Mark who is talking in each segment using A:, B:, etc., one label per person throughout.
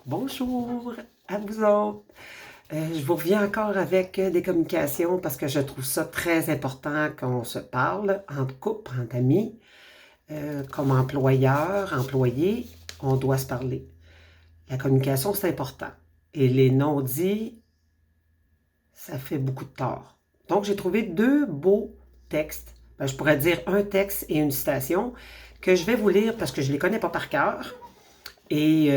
A: Bonjour à vous autres. Je vous reviens encore avec des communications parce que je trouve ça très important qu'on se parle entre couple, entre amis, comme employeur, employé, on doit se parler. La communication, c'est important. Et les non-dits, ça fait beaucoup de tort. Donc, j'ai trouvé deux beaux textes. Je pourrais dire un texte et une citation que je vais vous lire parce que je ne les connais pas par cœur. Et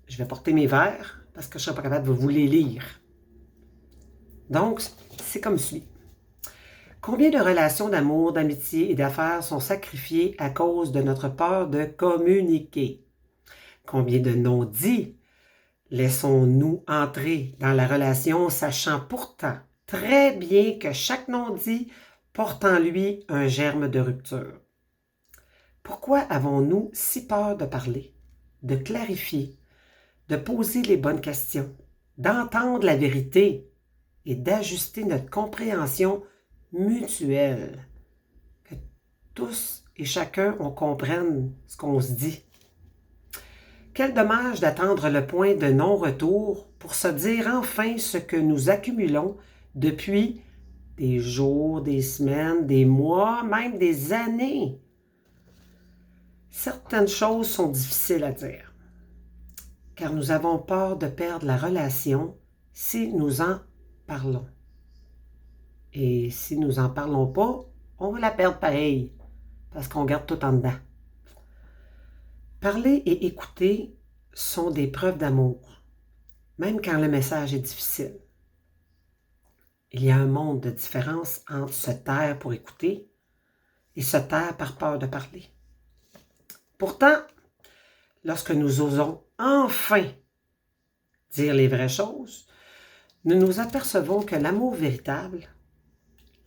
A: je vais porter mes verres parce que je ne serai pas capable de vous les lire. Donc, c'est comme suit. Combien de relations d'amour, d'amitié et d'affaires sont sacrifiées à cause de notre peur de communiquer? Combien de non-dits laissons-nous entrer dans la relation, sachant pourtant très bien que chaque non-dit porte en lui un germe de rupture? Pourquoi avons-nous si peur de parler, de clarifier, de poser les bonnes questions, d'entendre la vérité et d'ajuster notre compréhension mutuelle? Que tous et chacun on comprenne ce qu'on se dit. Quel dommage d'attendre le point de non-retour pour se dire enfin ce que nous accumulons depuis des jours, des semaines, des mois, même des années. Certaines choses sont difficiles à dire, car nous avons peur de perdre la relation si nous en parlons. Et si nous n'en parlons pas, on va la perdre pareil, parce qu'on garde tout en dedans. Parler et écouter sont des preuves d'amour, même quand le message est difficile. Il y a un monde de différence entre se taire pour écouter et se taire par peur de parler. Pourtant, lorsque nous osons enfin dire les vraies choses, nous nous apercevons que l'amour véritable,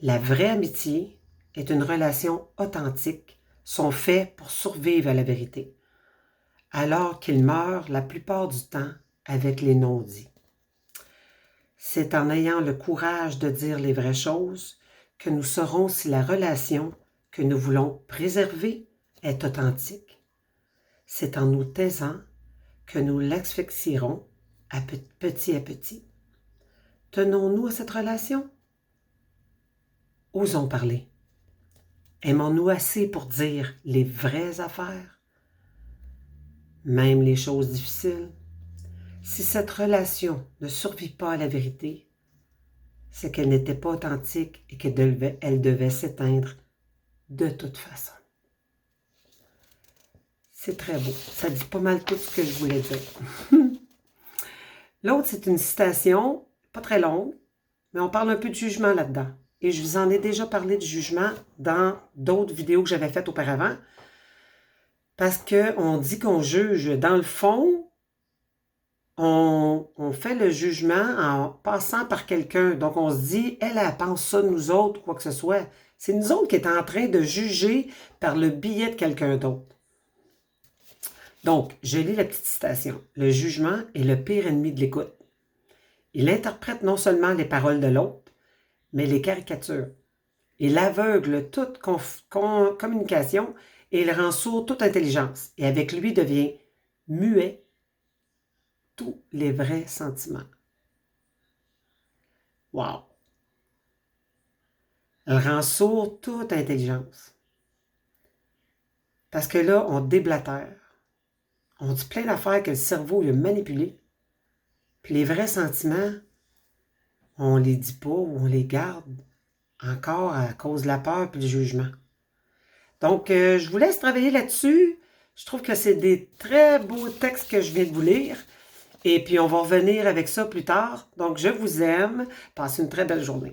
A: la vraie amitié, est une relation authentique, sont faits pour survivre à la vérité, alors qu'ils meurent la plupart du temps avec les non-dits. C'est en ayant le courage de dire les vraies choses que nous saurons si la relation que nous voulons préserver est authentique. C'est en nous taisant que nous l'asphyxierons à petit. Tenons-nous à cette relation? Osons parler. Aimons-nous assez pour dire les vraies affaires, même les choses difficiles? Si cette relation ne survit pas à la vérité, c'est qu'elle n'était pas authentique et qu'elle devait s'éteindre de toute façon. C'est très beau. Ça dit pas mal tout ce que je voulais dire. L'autre, c'est une citation, pas très longue, mais on parle un peu de jugement là-dedans. Et je vous en ai déjà parlé de jugement dans d'autres vidéos que j'avais faites auparavant. Parce qu'on dit qu'on juge. Dans le fond, on fait le jugement en passant par quelqu'un. Donc, on se dit, elle pense ça de nous autres, quoi que ce soit. C'est nous autres qui est en train de juger par le biais de quelqu'un d'autre. Donc, je lis la petite citation. Le jugement est le pire ennemi de l'écoute. Il interprète non seulement les paroles de l'autre, mais les caricatures. Il aveugle toute communication et il rend sourd toute intelligence. Et avec lui devient muet tous les vrais sentiments. Wow! Elle rend sourd toute intelligence. Parce que là, on déblatère. On dit plein d'affaires que le cerveau a manipulées. Puis les vrais sentiments, on les dit pas ou on les garde encore à cause de la peur et du jugement. Donc, je vous laisse travailler là-dessus. Je trouve que c'est des très beaux textes que je viens de vous lire. Et puis, on va revenir avec ça plus tard. Donc, je vous aime. Passez une très belle journée.